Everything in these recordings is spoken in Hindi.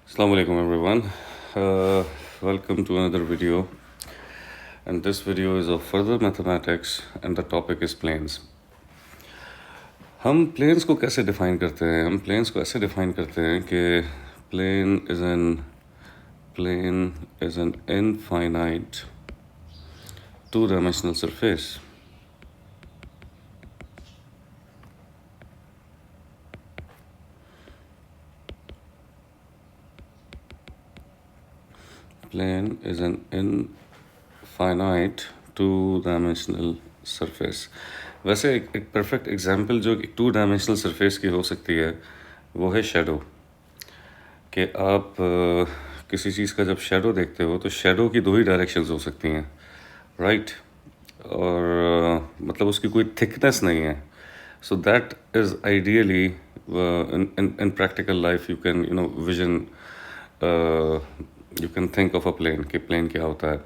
Assalamu alaikum everyone. Welcome to another video, and this video is of further mathematics and the topic is planes. हम planes को कैसे define करते हैं? हम planes को ऐसे define करते हैं कि plane is an infinite two-dimensional surface. Plane is an infinite two-dimensional surface. वैसे एक परफेक्ट एग्जांपल जो एक टू डायमेंशनल सरफेस की हो सकती है वो है शेडो. कि आप किसी चीज़ का जब शेडो देखते हो तो शेडो की दो ही डायरेक्शंस हो सकती हैं, राइट? और मतलब उसकी कोई थिकनेस नहीं है. So that is ideally in practical life you can vision, you can think of a plane कि प्लेन क्या होता है.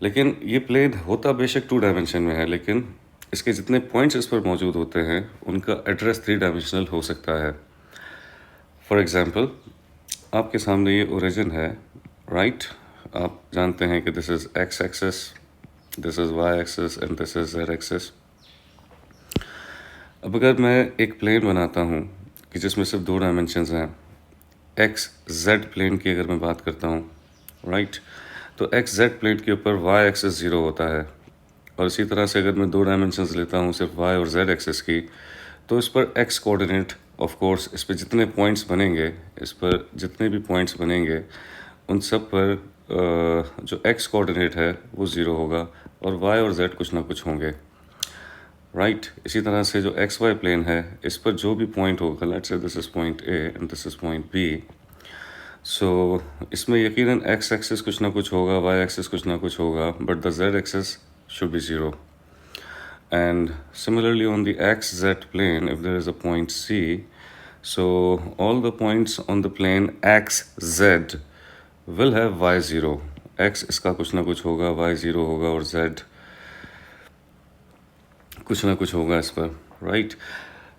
लेकिन ये प्लेन होता बेशक टू डायमेंशन में है, लेकिन इसके जितने पॉइंट्स इस पर मौजूद होते हैं उनका एड्रेस थ्री डायमेंशनल हो सकता है. फॉर एग्जांपल, आपके सामने ये ओरिजिन है, राइट? आप जानते हैं कि this is x axis, this is why axis and this is Z axis. अब अगर मैं एक प्लेन बनाता हूँ कि जिसमें सिर्फ दो डायमेंशंस हैं, एक्स जेड प्लेन की अगर मैं बात करता हूँ, राइट? तो एक्स जेड प्लेन के ऊपर वाई एक्सिस ज़ीरो होता है. और इसी तरह से अगर मैं दो डायमेंशंस लेता हूँ सिर्फ वाई और जेड एक्सिस की, तो इस पर एक्स कोऑर्डिनेट, ऑफ कोर्स इस पर जितने पॉइंट्स बनेंगे, इस पर जितने भी पॉइंट्स बनेंगे उन सब पर जो एक्स कोऑर्डिनेट है वो ज़ीरो होगा और वाई और जेड कुछ ना कुछ होंगे, राइट? इसी तरह से जो एक्स वाई प्लेन है इस पर जो भी पॉइंट होगा, let's say this is point A and this is point B. So इसमें यकीनन एक्स एक्सिस कुछ ना कुछ होगा, वाई एक्सिस कुछ ना कुछ होगा, but the Z axis should be 0. And similarly on the xz plane, if there is a point C, so all the points on the plane xz will have y0. x इसका कुछ ना कुछ होगा, y0 होगा और z कुछ ना कुछ होगा इस पर, राइट?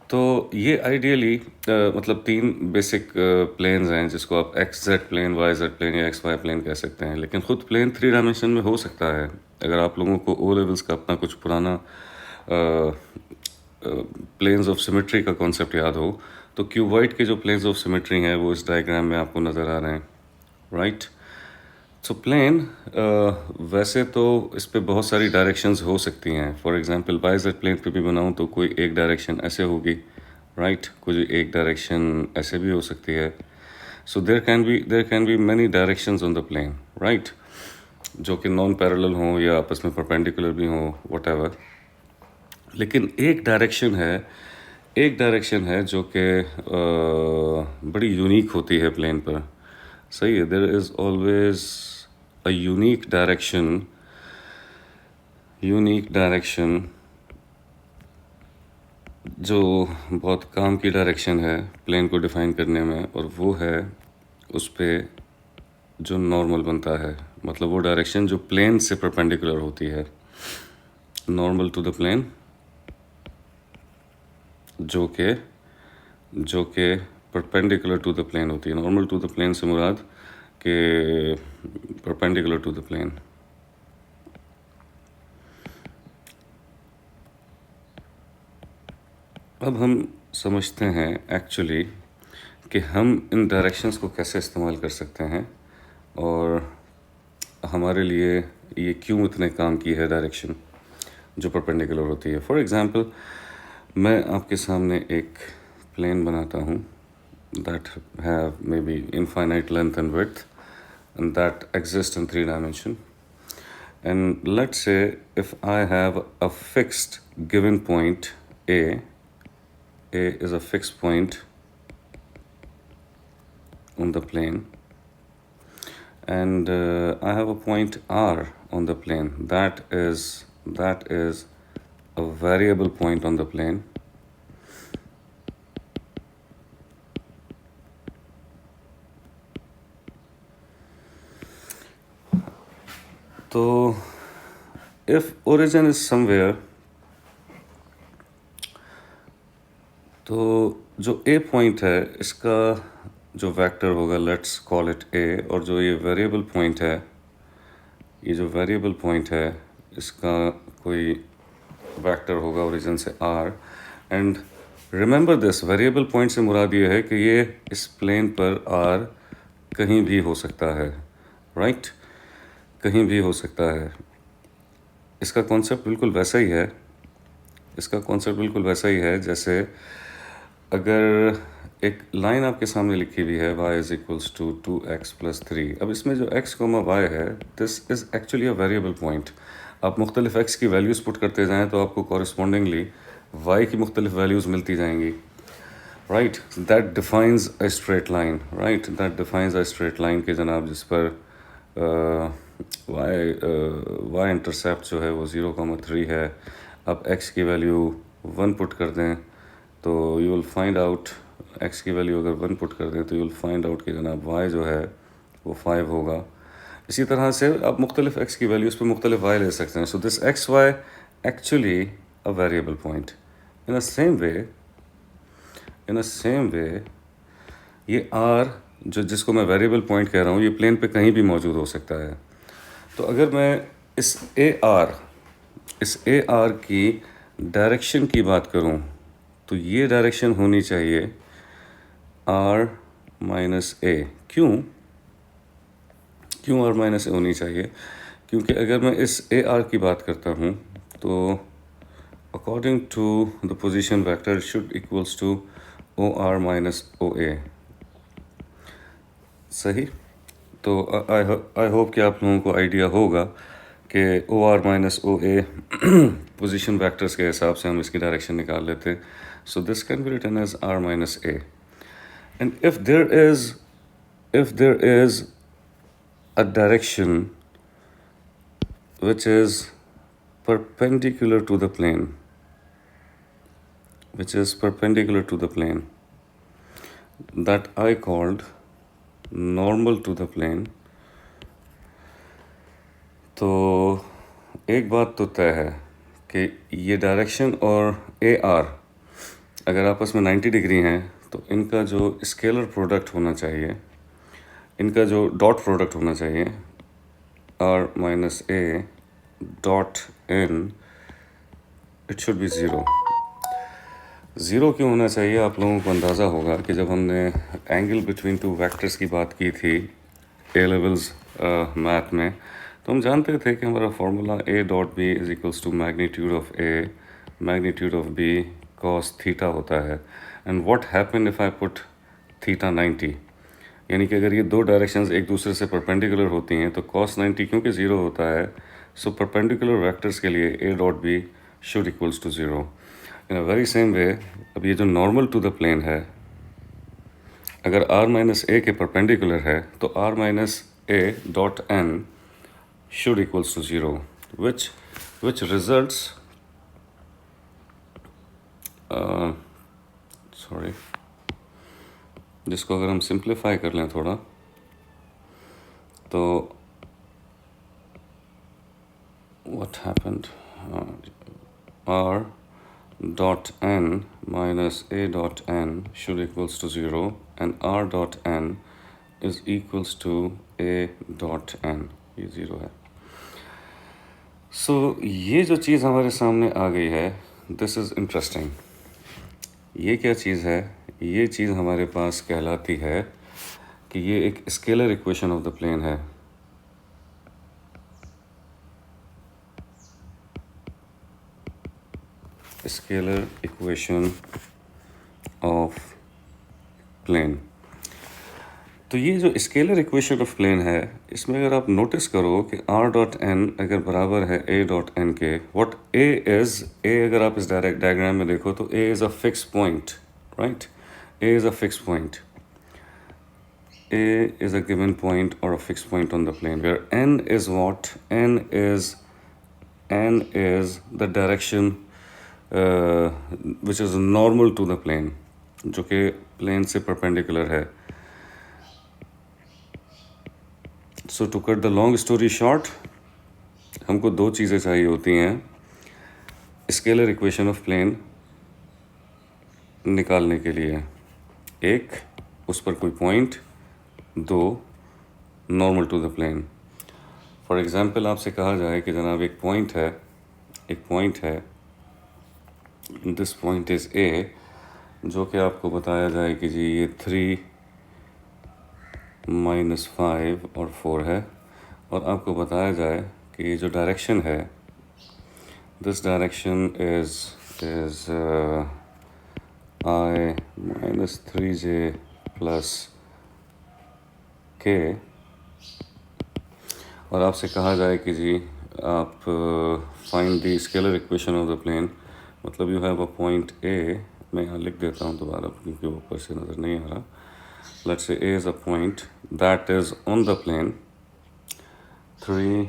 तो ये आइडियली मतलब तीन बेसिक प्लेन्स हैं जिसको आप X Z plane, Y Z plane या एक्स वाई प्लेन कह सकते हैं. लेकिन ख़ुद प्लेन थ्री डायमेंशन में हो सकता है. अगर आप लोगों को ओ लेवल्स का अपना कुछ पुराना प्लेन्स ऑफ सिमेट्री का कॉन्सेप्ट याद हो, तो क्यूबॉइड के जो प्लेन्स ऑफ सिमेट्री हैं वो इस डायग्राम में आपको नज़र आ रहे हैं, राइट? सो प्लेन वैसे तो इस पे बहुत सारी डायरेक्शंस हो सकती हैं. For example Y Z plane पे भी बनाऊं तो कोई एक डायरेक्शन ऐसे होगी, राइट? कोई एक डायरेक्शन ऐसे भी हो सकती है. So there can be many directions on the plane, right? जो कि नॉन पैरेलल हों या आपस में परपेंडिकुलर भी हों, व्हाटएवर. लेकिन एक डायरेक्शन है जो कि बड़ी यूनिक होती है प्लेन पर. सही है, there is always a unique direction जो बहुत काम की डायरेक्शन है प्लेन को डिफाइन करने में, और वो है उस पे जो नॉर्मल बनता है. मतलब वो डायरेक्शन जो प्लेन से परपेंडिकुलर होती है, नॉर्मल टू द प्लेन, जो के परपेंडिकुलर टू द प्लेन होती है. नॉर्मल टू द प्लेन से मुराद के परपेंडिकुलर टू द प्लेन. अब हम समझते हैं एक्चुअली कि हम इन डायरेक्शंस को कैसे इस्तेमाल कर सकते हैं और हमारे लिए ये क्यों इतने काम की है डायरेक्शन जो परपेंडिकुलर होती है. फॉर एग्जांपल, मैं आपके सामने एक प्लेन बनाता हूँ that have maybe infinite length and width and that exist in three dimension. And let's say if I have a fixed given point A is a fixed point on the plane, and I have a point R on the plane that is a variable point on the plane. तो if origin is somewhere, तो जो A पॉइंट है इसका जो वेक्टर होगा लेट्स कॉल इट ए, और जो ये वेरिएबल पॉइंट है, ये जो वेरिएबल पॉइंट है इसका कोई वेक्टर होगा ओरिजिन से R. And remember this, variable point से मुराद ये है कि ये इस प्लेन पर आर कहीं भी हो सकता है, राइट, कहीं भी हो सकता है। इसका कॉन्सेप्ट बिल्कुल वैसा ही है, इसका कॉन्सेप्ट बिल्कुल वैसा ही है जैसे अगर एक लाइन आपके सामने लिखी हुई है y is equals to 2x plus 3। अब इसमें जो x कोमा y है, this is actually a variable point. आप मुख्तलिफ x की वैल्यूज़ पुट करते जाएं तो आपको कॉरस्पॉन्डिंगली y की मुख्तलिफ वैल्यूज़ मिलती जाएंगी, right. That defines a straight line, right, that defines a straight line के जनाब, जिस पर y इंटरसेप्ट जो है वो 0,3 है। आप x की वैल्यू 1 पुट कर दें तो you will find out, x की वैल्यू अगर 1 पुट कर दें तो यू विल फाइंड आउट कि जनाब y जो है वो 5 होगा। इसी तरह से आप मुख्तलिफ x की वैल्यूज़ पे मुख्तलिफ y ले सकते हैं। So this X Y actually a variable point. In the same way ये r जो जिसको मैं वेरिएबल पॉइंट कह रहा हूँ, ये प्लेन पे कहीं भी मौजूद हो सकता है। तो अगर मैं इस ए आर की डायरेक्शन की बात करूँ तो ये डायरेक्शन होनी चाहिए r माइनस ए। क्यों r माइनस ए होनी चाहिए? क्योंकि अगर मैं इस ए आर की बात करता हूँ तो according to the position vector should equals to O R minus O A. सही। तो आई होप कि आप लोगों को आइडिया होगा कि O R minus O A position vectors के हिसाब से हम इसकी डायरेक्शन निकाल लेते हैं। So this can be written as R minus A. And if there is a direction which is perpendicular to the plane, that I called normal to the plane। तो एक बात तो तय है कि ये डायरेक्शन और ए आर अगर आपस में 90 डिग्री हैं तो इनका जो स्केलर प्रोडक्ट होना चाहिए, इनका जो डॉट प्रोडक्ट होना चाहिए, R minus A dot N, it should be zero. Zero क्यों होना चाहिए? आप लोगों को अंदाज़ा होगा कि जब हमने एंगल बिटवीन टू वेक्टर्स की बात की थी ए लेवल्स मैथ में, तो हम जानते थे कि हमारा formula A dot B is equals to magnitude of A magnitude of B cos theta होता है। And what happen if I put theta 90, यानी कि अगर ये दो डायरेक्शंस एक दूसरे से परपेंडिकुलर होती हैं तो कॉस 90 क्योंकि ज़ीरो होता है, सो परपेंडिकुलर वेक्टर्स के लिए A dot B should equals to zero. In a very same way, अब ये जो नॉर्मल टू द प्लेन है, अगर r माइनस ए के परपेंडिकुलर है तो r minus A dot N should equals to zero, which results sorry, जिसको अगर हम सिंप्लीफाई कर लें थोड़ा तो what happened, r dot n minus a dot n should equals to 0 and r dot n is equals to a dot n, ये 0 है। ये जो चीज़ हमारे सामने आ गई है, दिस इज़ इंटरेस्टिंग। ये क्या चीज़ है? ये चीज़ हमारे पास कहलाती है कि ये एक scalar equation of the plane है। Scalar equation of plane. तो ये जो स्केलर इक्वेशन ऑफ प्लेन है, इसमें अगर आप नोटिस करो कि r डॉट n अगर बराबर है a डॉट n के, व्हाट a इज़, a अगर आप इस डायरेक्ट डायग्राम में देखो तो a is a fix point, right, a is a fix point, a is a given point or a fixed point on the plane, where n is what? n is the direction which is normal to the plane, जो कि प्लेन से परपेंडिकुलर है। So to cut the long story short, हमको दो चीज़ें चाहिए होती हैं स्केलर इक्वेशन ऑफ प्लेन निकालने के लिए। एक, उस पर कोई पॉइंट दो normal to the plane. For example आपसे कहा जाए कि जनाब एक पॉइंट है, दिस पॉइंट इज़ ए, जो कि आपको बताया जाए कि जी ये 3 -5 और 4 है, और आपको बताया जाए कि ये जो डायरेक्शन है, this direction is I -3j plus k, और आपसे कहा जाए कि जी आप find the scalar equation of the plane, मतलब you have a point A, मैं यहाँ लिख देता हूँ दोबारा क्योंकि वो ऊपर से नज़र नहीं आ रहा। Let's say A is a point that is on the plane 3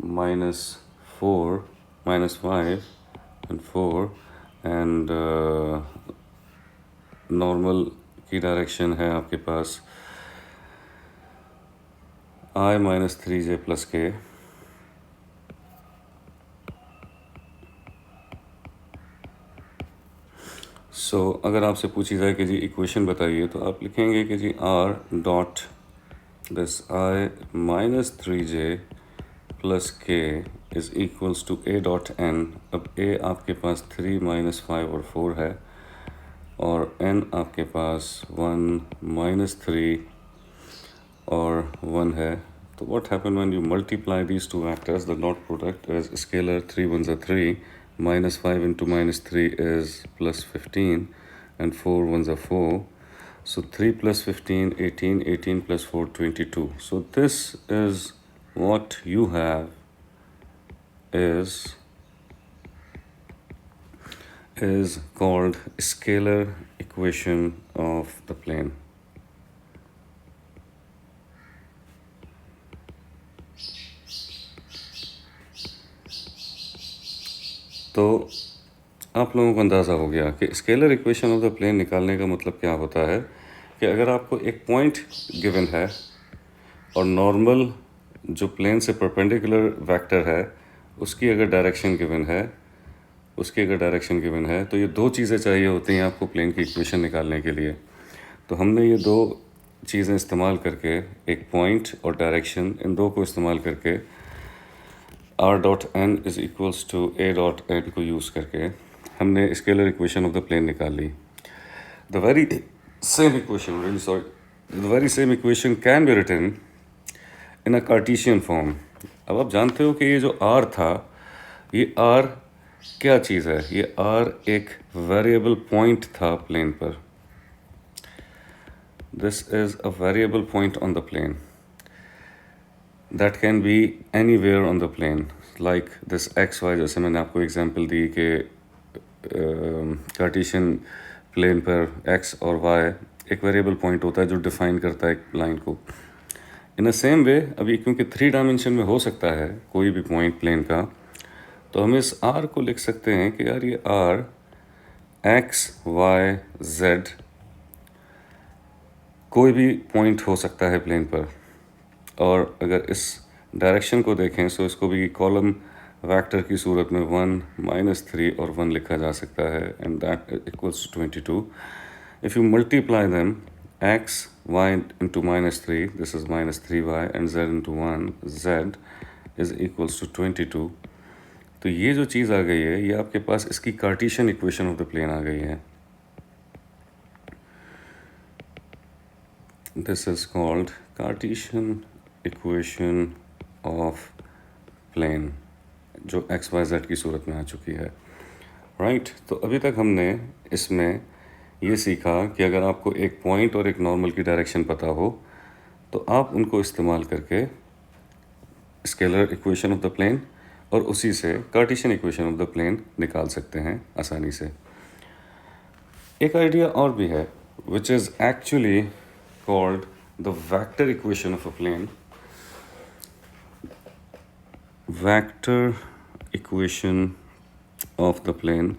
-4 -5 and 4, and normal की डायरेक्शन है आपके पास I -3j plus k। So अगर आपसे पूछी जाए कि जी इक्वेशन बताइए, तो आप लिखेंगे कि जी r dot this I -3j plus k is equals to a dot n। अब a आपके पास 3 -5 और 4 है, और n आपके पास 1 -3 और 1 है। तो what happen when you multiply these two vectors? The dot product is scalar 3 ones are 3, -5 into -3 is +15, and 4 ones are 4. So 3 plus 15, 18, 18 plus 4, 22. So this is what you have is called scalar equation of the plane. तो आप लोगों को अंदाज़ा हो गया कि scalar equation of the plane निकालने का मतलब क्या होता है कि अगर आपको एक पॉइंट गिवन है और नॉर्मल जो प्लेन से परपेंडिकुलर वेक्टर है उसकी अगर डायरेक्शन गिवन है, तो ये दो चीज़ें चाहिए होती हैं आपको प्लेन की इक्वेशन निकालने के लिए। तो हमने ये दो चीज़ें इस्तेमाल करके, एक पॉइंट और डायरेक्शन, इन दो को इस्तेमाल करके r dot n is equals to a dot n को यूज़ करके हमने scalar equation of the plane निकाल ली। The very same equation can be written in a Cartesian form. अब आप जानते हो कि ये जो r था, ये r क्या चीज़ है? ये r एक वेरिएबल पॉइंट था प्लेन पर। This is a variable point on the plane that can be anywhere on the plane, like this X Y. जैसे मैंने आपको एग्जांपल दी कि कार्टेशियन प्लेन पर एक्स और वाई एक वेरिएबल पॉइंट होता है जो डिफाइन करता है एक लाइन को। इन अ सेम वे, अभी क्योंकि 3 डायमेंशन में हो सकता है कोई भी पॉइंट प्लेन का, तो हम इस r को लिख सकते हैं कि यार ये r x y z कोई भी पॉइंट हो सकता है प्लेन पर। और अगर इस डायरेक्शन को देखें तो इसको भी कॉलम वेक्टर की सूरत में 1 -3 और 1 लिखा जा सकता है, and that equals 22। If you multiply them x y into -3, this is -3y, and z into 1, z is equals to 22। तो ये जो चीज़ आ गई है, ये आपके पास इसकी Cartesian equation of the plane आ गई है। This is called Cartesian equation of plane, जो एक्स वाई जेड की सूरत में आ चुकी है, राइट। तो अभी तक हमने इसमें ये सीखा कि अगर आपको एक पॉइंट और एक नॉर्मल की डायरेक्शन पता हो, तो आप उनको इस्तेमाल करके scalar equation of the plane और उसी से Cartesian equation of the plane निकाल सकते हैं आसानी से। एक आइडिया और भी है, which is actually called the vector equation of a plane. Vector equation of the plane,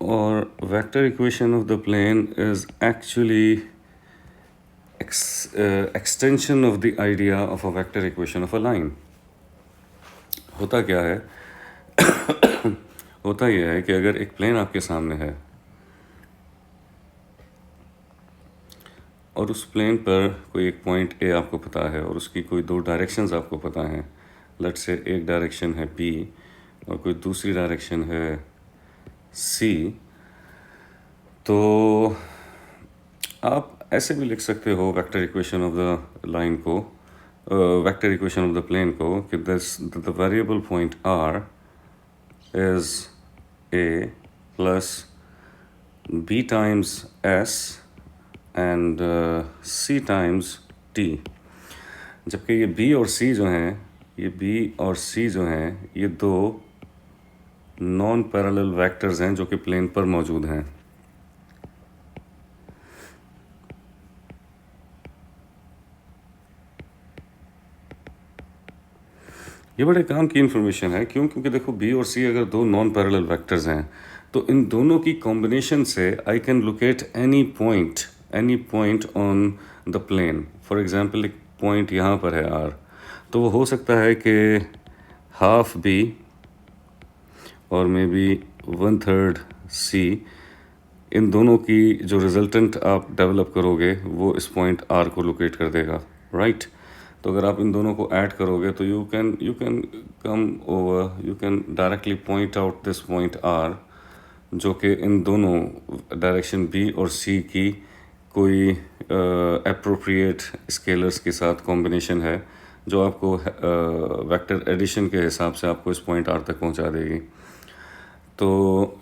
और vector equation of the plane is actually extension of the idea of a vector equation of a line. होता क्या है होता यह है कि अगर एक प्लेन आपके सामने है और उस प्लेन पर कोई एक पॉइंट ए आपको पता है और उसकी कोई दो डायरेक्शंस आपको पता हैं, लेट्स से एक डायरेक्शन है पी और कोई दूसरी डायरेक्शन है सी, तो आप ऐसे भी लिख सकते हो vector equation of the line को, vector equation of the plane को, कि the variable point R is A plus B times S and C times T. जबकि ये बी और सी जो हैं, ये बी और सी जो हैं, ये दो नॉन पैरेलल वेक्टर्स हैं जो कि प्लेन पर मौजूद हैं। ये बड़े काम की इन्फॉर्मेशन है, क्यों? क्योंकि देखो बी और सी अगर दो नॉन पैरेलल वेक्टर्स हैं तो इन दोनों की कॉम्बिनेशन से I can locate any point on the plane. For example एक पॉइंट यहाँ पर है आर, तो वो हो सकता है कि हाफ बी और मे बी 1/3 सी, इन दोनों की जो रिजल्टेंट आप डेवलप करोगे वो इस पॉइंट आर को लोकेट कर देगा, राइट? तो अगर आप इन दोनों को ऐड करोगे तो you can come over, you can directly point out this point R, जो कि इन दोनों डायरेक्शन बी और सी की कोई एप्रोप्रिएट स्केलर्स के साथ कॉम्बिनेशन है, जो आपको वेक्टर एडिशन के हिसाब से आपको इस पॉइंट आर तक पहुंचा देगी। तो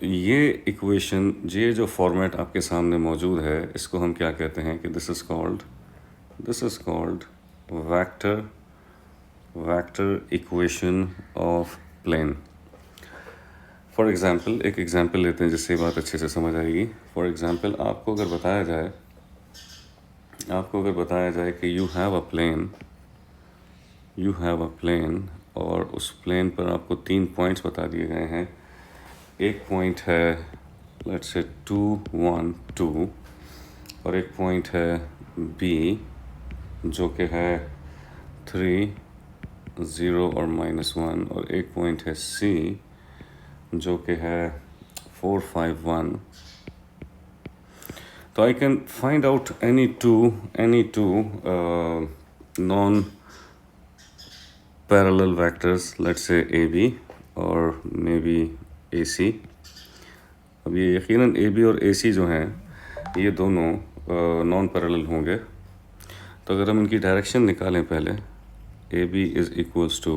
ये इक्वेशन, ये जो फॉर्मेट आपके सामने मौजूद है, इसको हम क्या कहते हैं कि this is called vector equation of plane. For example, एक एग्जांपल लेते हैं जिससे बात अच्छे से समझ आएगी। फॉर एग्जांपल, आपको अगर बताया जाए कि यू हैव अ प्लेन और उस प्लेन पर आपको 3 पॉइंट्स बता दिए गए हैं। एक पॉइंट है लेट्स से 2, 1, 2 और एक पॉइंट है बी जो कि है 3, 0 और -1, और एक पॉइंट है सी जो कि है 4, 5, 1। तो I can find out any two non parallel vectors, let's say A B और मे बी ए सी। अब ये यकीनन ए बी और ए सी जो हैं, ये दोनों नॉन पैरेलल होंगे। तो अगर हम इनकी डायरेक्शन निकालें पहले, A B is equals to,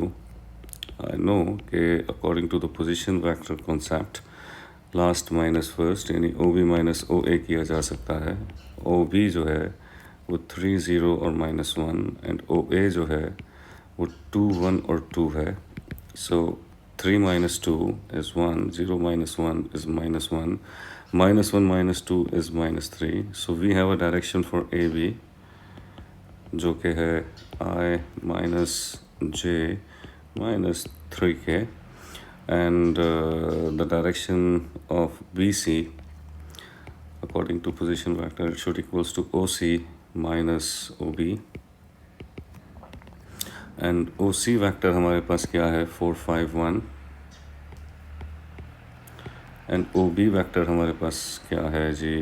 I know कि according to the position vector concept last minus first, यानी ओ बी माइनस ओ ए किया जा सकता है। ओ बी जो है वो 3, 0 और -1, एंड ओ ए जो है वो 2, 1 और 2 है। सो 3 minus 2 is 1, 0 minus 1 is -1, -1 minus 2 is -3. So we have a direction for AB जो कि है I minus J minus 3K, and the direction of BC according to position vector, it should equals to OC minus OB, and O C vector हमारे पास क्या है 4, 5, 1, एंड ओ बी वैक्टर हमारे पास क्या है जी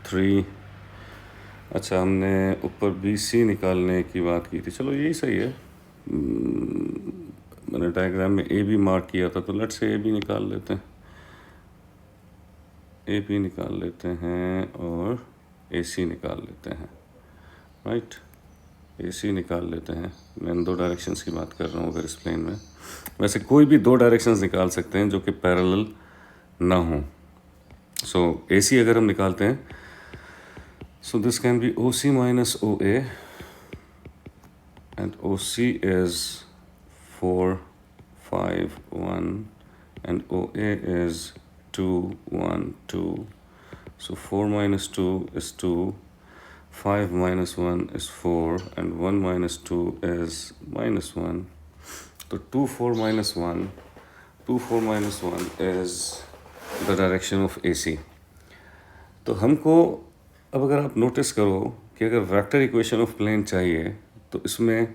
3। अच्छा, हमने ऊपर बी सी निकालने की बात की थी, चलो यही सही है। मैंने डायग्राम में ए बी मार्क किया था, तो लेट्स से ए बी निकाल लेते हैं और ए सी निकाल लेते हैं, राइट? ए सी निकाल लेते हैं। मैं 2 डायरेक्शंस की बात कर रहा हूँ अगर इस प्लेन में। वैसे कोई भी 2 डायरेक्शंस निकाल सकते हैं जो कि पैरेलल ना हो। सो ए सी अगर हम निकालते हैं, so this can be O C minus O A, and O C is 4, 5, 1 and O A is 2, 1, 2। So 4 minus 2 is 2, 5 minus 1 is 4, and 1 minus 2 is -1. So 2, 4 minus 1 is the direction of AC. तो हमको, अब अगर आप नोटिस करो कि अगर वेक्टर इक्वेशन ऑफ प्लेन चाहिए तो इसमें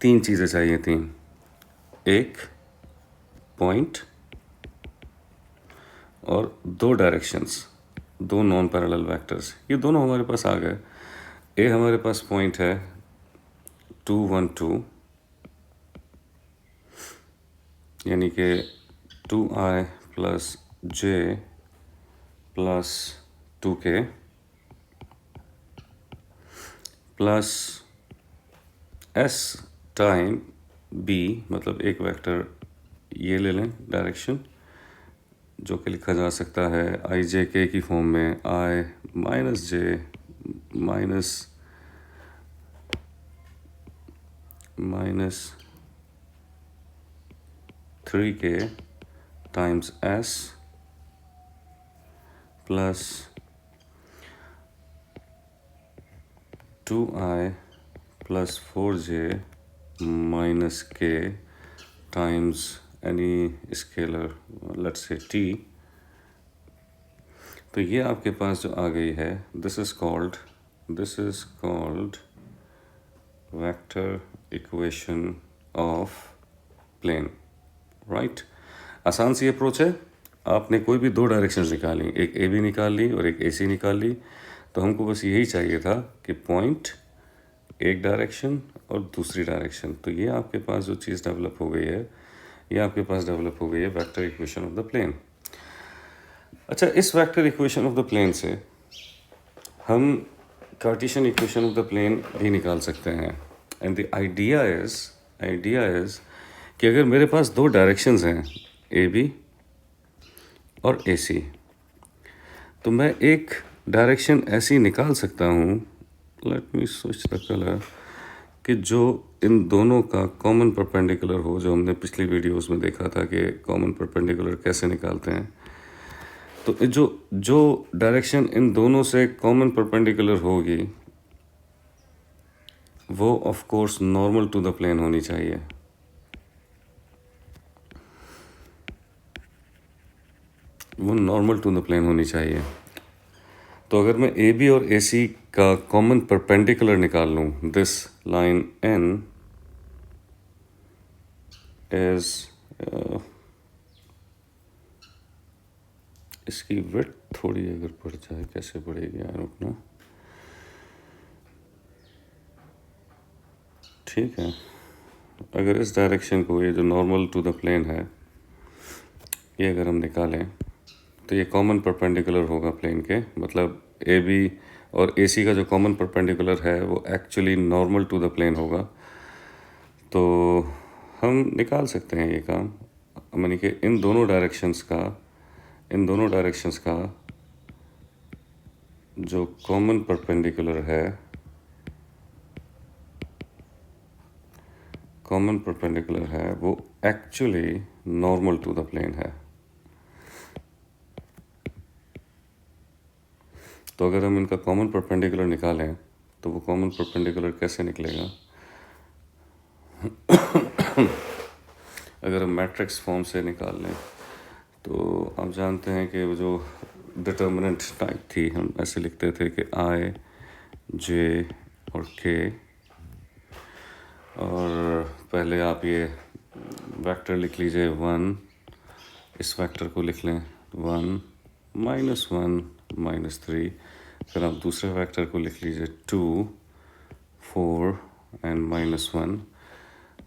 3 चीज़ें चाहिए थी। एक पॉइंट और 2 डायरेक्शंस, दो नॉन पैरेलल वेक्टर्स, ये दोनों हमारे पास आ गए। ए हमारे पास पॉइंट है 2 1 2, यानी कि 2i plus J plus 2k plus S time B, मतलब एक वेक्टर ये ले लें डायरेक्शन, जो कि लिखा जा सकता है आई जे के की फॉर्म में, I minus J minus 3k times S plus 2i plus 4j minus k times any scalar, let's say t। तो ये आपके पास जो आ गई है, this is called vector equation of plane, right. आसान सी अप्रोच है। आपने कोई भी दो डायरेक्शंस निकाली, एक ए बी निकाल ली और एक ए सी निकाल ली, तो हमको बस यही चाहिए था कि पॉइंट एक डायरेक्शन और दूसरी डायरेक्शन। तो ये आपके पास जो चीज़ डेवलप हो गई है, ये आपके पास डेवलप हो गई है vector equation of the plane. अच्छा, इस vector equation of the plane से हम Cartesian equation of the plane भी निकाल सकते हैं। एंड द आइडिया इज़ कि अगर मेरे पास दो डायरेक्शंस हैं ए बी और ए सी, तो मैं एक डायरेक्शन ऐसी निकाल सकता हूँ, let me switch the colour, कि जो इन दोनों का कॉमन परपेंडिकुलर हो, जो हमने पिछली वीडियोस में देखा था कि कॉमन परपेंडिकुलर कैसे निकालते हैं। तो जो डायरेक्शन इन दोनों से कॉमन परपेंडिकुलर होगी वो of course normal to the plane होनी चाहिए। वो नॉर्मल टू द प्लेन होनी चाहिए। तो अगर मैं ए बी और ए सी का कॉमन परपेंडिकुलर निकाल लूँ, दिस लाइन एन इज, इसकी विड्थ थोड़ी अगर बढ़ जाए, कैसे बढ़ेगी, आई डोंट नो, ठीक है। अगर इस डायरेक्शन को, ये जो नॉर्मल टू द प्लेन है, ये अगर हम निकालें तो ये कॉमन परपेंडिकुलर होगा प्लेन के, मतलब ए बी और ए सी का जो कॉमन परपेंडिकुलर है वो actually normal to the plane होगा। तो हम निकाल सकते हैं ये काम, यानी कि इन दोनों डायरेक्शंस का जो कॉमन परपेंडिकुलर है वो actually normal to the plane है। तो अगर हम इनका कॉमन परपेंडिकुलर निकालें तो वो कॉमन परपेंडिकुलर कैसे निकलेगा? अगर हम मैट्रिक्स फॉर्म से निकाल लें तो आप जानते हैं कि वो जो डिटर्मिनेंट टाइप थी, हम ऐसे लिखते थे कि आई जे और के, और पहले आप ये वेक्टर लिख लीजिए 1, इस वेक्टर को लिख लें 1 -1 -3, फिर आप दूसरे वेक्टर को लिख लीजिए 2 4 एंड -1।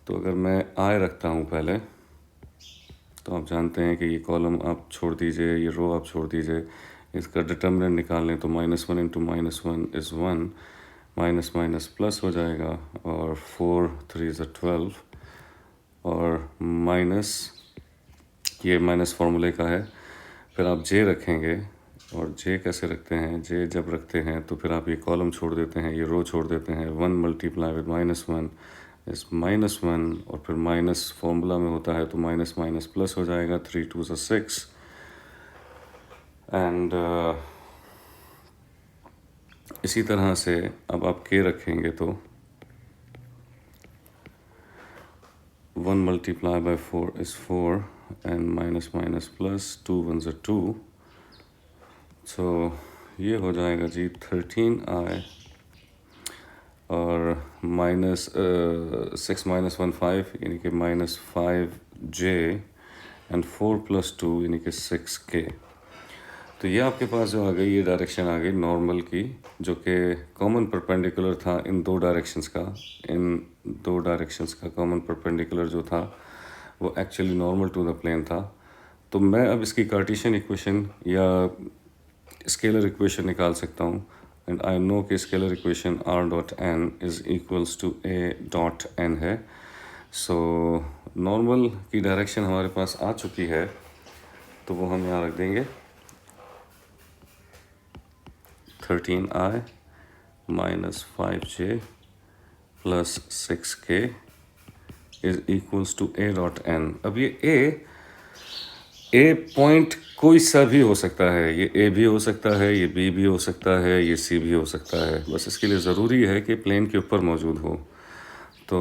तो अगर मैं आई रखता हूँ पहले, तो आप जानते हैं कि ये कॉलम आप छोड़ दीजिए, ये रो आप छोड़ दीजिए, इसका डिटर्मिनेंट निकाल लें तो -1 into -1 is 1, minus minus plus हो जाएगा, और 4 3 ज़ 12, और माइनस, ये माइनस फार्मूले का है। फिर आप जे रखेंगे, और जे कैसे रखते हैं, जे जब रखते हैं तो फिर आप ये कॉलम छोड़ देते हैं, ये रो छोड़ देते हैं, 1 मल्टीप्लाई विद -1 इस -1, और फिर माइनस फार्मूला में होता है तो माइनस माइनस प्लस हो जाएगा, 3 2 ज़ 6, एंड इसी तरह से अब आप के रखेंगे तो 1 multiply by 4 is 4, and minus minus plus, 2 1 ज़ 2, सो ये हो जाएगा जी 13i, और माइनस 6 - 1 5, यानी कि -5j, एंड 4 + 2 यानी कि 6k। तो तो ये आपके पास जो आ गई, ये डायरेक्शन आ गई नॉर्मल की, जो कि कॉमन परपेंडिकुलर था इन दो डायरेक्शंस का। इन दो डायरेक्शंस का कॉमन परपेंडिकुलर जो था वो actually normal to the plane था। तो मैं अब इसकी कार्टेशियन इक्वेशन या स्केलर इक्वेशन निकाल सकता हूँ। एंड आई नो कि scalar equation R dot N is equals to A dot N है। सो नॉर्मल की डायरेक्शन हमारे पास आ चुकी है, तो वो हम यहाँ रख देंगे 13i minus 5j plus 6k is equals to A dot N. अब ये ए पॉइंट कोई सा भी हो सकता है, ये ए भी हो सकता है, ये बी भी हो सकता है, ये सी भी हो सकता है। बस इसके लिए ज़रूरी है कि प्लेन के ऊपर मौजूद हो। तो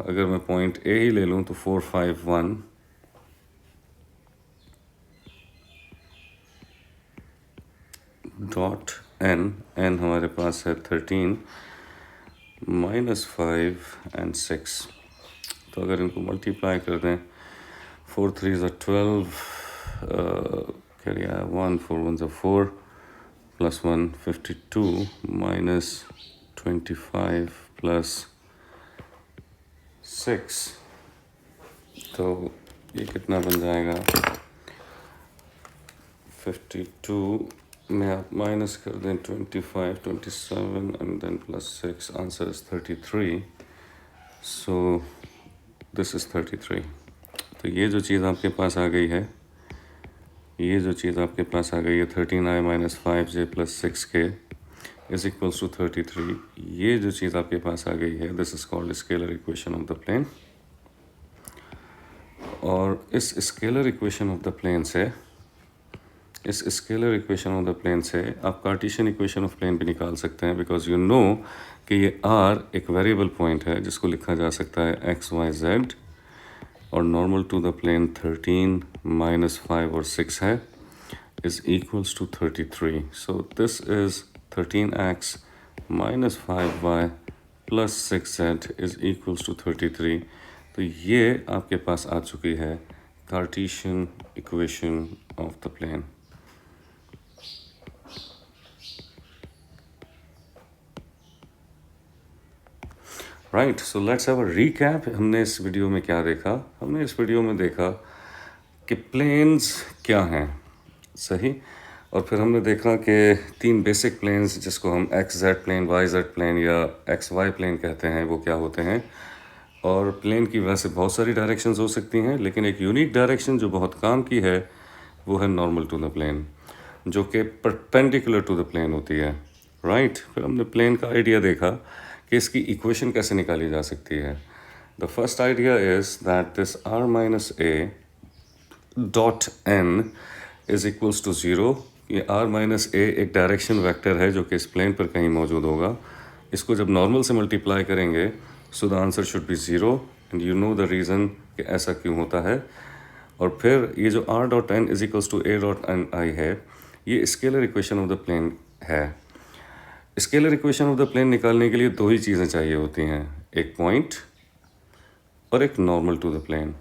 अगर मैं पॉइंट ए ही ले लूँ तो 4 5 1 डॉट एन, एन हमारे पास है 13 माइनस 5 एंड 6। तो अगर इनको मल्टीप्लाई कर दें, 4 3 12, क्या 1 4 1 4 प्लस 1 52 माइनस 25 प्लस 6, तो ये कितना बन जाएगा? 52 में आप माइनस कर दें 25 27 and then plus 6, answer is 33। So this is 33। तो ये जो चीज़ आपके पास आ गई है, ये जो चीज़ आपके पास आ गई है 13i minus 5j plus 6k is equals to 33। ये जो चीज़ आपके पास आ गई है, this is called scalar equation of the plane. और इस scalar equation of the plane से, इस scalar equation of the plane से आप कार्टेशियन इक्वेशन ऑफ प्लेन भी निकाल सकते हैं, बिकॉज यू नो कि ये r एक वेरिएबल पॉइंट है जिसको लिखा जा सकता है x y z, और normal to the plane 13 minus 5 और 6 है, is equals to 33। So this is 13x minus 5y plus 6z is equals to 33। तो ये आपके पास आ चुकी है Cartesian equation of the plane. Right, so let's have a recap. हमने इस वीडियो में क्या देखा? हमने इस वीडियो में देखा कि प्लेन्स क्या हैं, सही। और फिर हमने देखा कि तीन बेसिक प्लेन्स, जिसको हम X Z plane, Y Z plane या एक्स वाई प्लेन कहते हैं, वो क्या होते हैं। और प्लेन की वैसे बहुत सारी डायरेक्शंस हो सकती हैं, लेकिन एक यूनिक डायरेक्शन जो बहुत काम की है वो है नॉर्मल टू द प्लेन, जो कि परपेंडिकुलर टू द प्लेन होती है। राइट, फिर हमने प्लेन का आइडिया देखा कि इसकी इक्वेशन कैसे निकाली जा सकती है। The first idea is that this r minus A dot N is equals to 0। ये r माइनस ए एक डायरेक्शन वेक्टर है जो कि इस प्लेन पर कहीं मौजूद होगा। इसको जब नॉर्मल से मल्टीप्लाई करेंगे, so the answer should be 0, and you know the reason कि ऐसा क्यों होता है। और फिर ये जो r dot N is equals to A dot N I है, ये scalar equation of the plane है। Scalar equation of the plane निकालने के लिए दो ही चीज़ें चाहिए होती हैं, एक पॉइंट और एक नॉर्मल टू द प्लेन।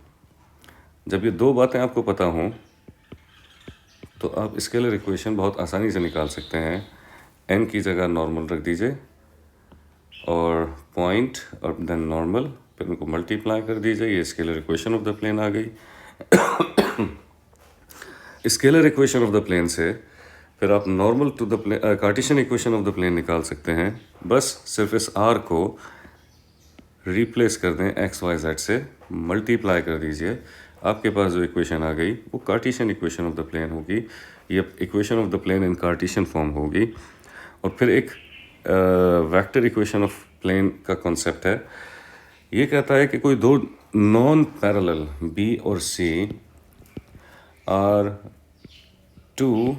जब ये दो बातें आपको पता हों तो आप स्केलर इक्वेशन बहुत आसानी से निकाल सकते हैं। n की जगह नॉर्मल रख दीजिए और पॉइंट और देन नॉर्मल, फिर उनको मल्टीप्लाई कर दीजिए, ये scalar equation of the plane आ गई। Scalar equation of the plane से फिर आप normal to the plane, Cartesian equation of the plane निकाल सकते हैं। बस सिर्फ इस r को रिप्लेस कर दें एक्स वाई जेड से, मल्टीप्लाई कर दीजिए, आपके पास जो इक्वेशन आ गई वो Cartesian equation of the plane होगी। ये equation of the plane in Cartesian form होगी। और फिर एक वेक्टर इक्वेशन ऑफ प्लेन का कॉन्सेप्ट है। ये कहता है कि कोई दो नॉन पैरेलल b और c are two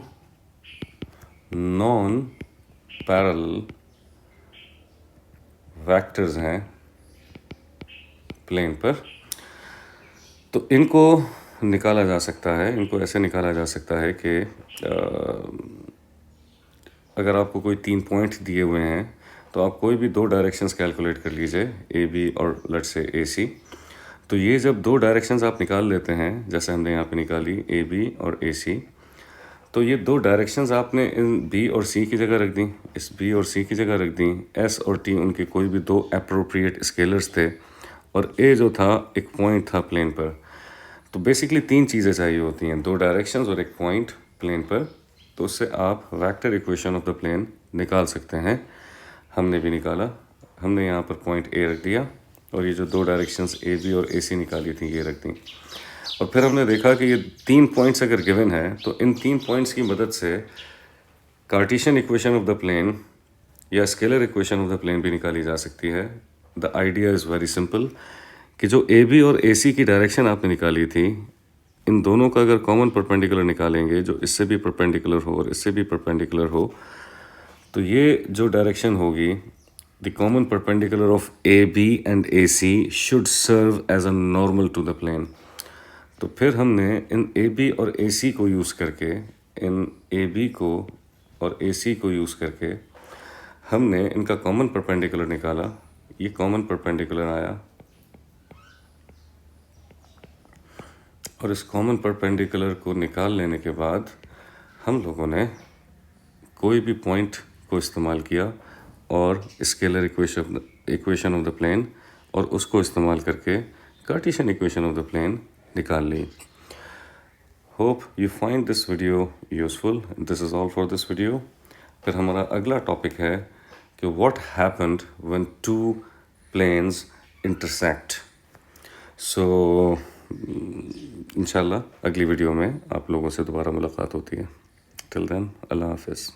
non parallel vectors हैं प्लेन पर। तो इनको निकाला जा सकता है, इनको ऐसे निकाला जा सकता है कि अगर आपको कोई तीन पॉइंट दिए हुए हैं तो आप कोई भी दो डायरेक्शंस कैलकुलेट कर लीजिए, ए बी और लेट्स से ए सी। तो ये जब दो डायरेक्शंस आप निकाल लेते हैं, जैसे हमने यहाँ पे निकाली ए बी और ए सी, तो ये दो डायरेक्शंस आपने इन बी और सी की जगह रख दी, इस बी और सी की जगह रख दी। एस और टी उनके कोई भी दो अप्रोप्रिएट स्केलर्स थे, और ए जो था एक पॉइंट था प्लेन पर। तो बेसिकली तीन चीज़ें चाहिए होती हैं, दो डायरेक्शंस और एक पॉइंट प्लेन पर। तो उससे आप vector equation of the plane निकाल सकते हैं। हमने भी निकाला, हमने यहाँ पर पॉइंट ए रख दिया, और ये जो दो डायरेक्शंस ए बी और ए सी निकाली थी ये रख दी। और फिर हमने देखा कि ये 3 पॉइंट्स अगर गिवन है तो इन 3 पॉइंट्स की मदद से Cartesian equation of the plane या scalar equation of the plane भी निकाली जा सकती है। The idea is very simple कि जो ए बी और ए सी की डायरेक्शन आपने निकाली थी, इन दोनों का अगर कॉमन परपेंडिकुलर निकालेंगे, जो इससे भी परपेंडिकुलर हो और इससे भी परपेंडिकुलर हो, तो ये जो डायरेक्शन होगी, the common perpendicular of A B and A C should serve as a normal to the plane. तो फिर हमने इन ए बी और ए सी को यूज़ करके, इन ए बी को और ए सी को यूज़ करके हमने इनका कॉमन परपेंडिकुलर निकाला। ये कॉमन परपेंडिकुलर आया, और इस कॉमन परपेंडिकुलर को निकाल लेने के बाद हम लोगों ने कोई भी पॉइंट को इस्तेमाल किया और scalar equation of the plane, और उसको इस्तेमाल करके Cartesian equation of the plane निकाल ली। Hope you find this video useful. This is all for this video. फिर हमारा अगला टॉपिक है कि what happened when two planes intersect. So इंशाल्लाह अगली वीडियो में आप लोगों से दोबारा मुलाकात होती है। टिल देन, अल्लाह हाफिज़।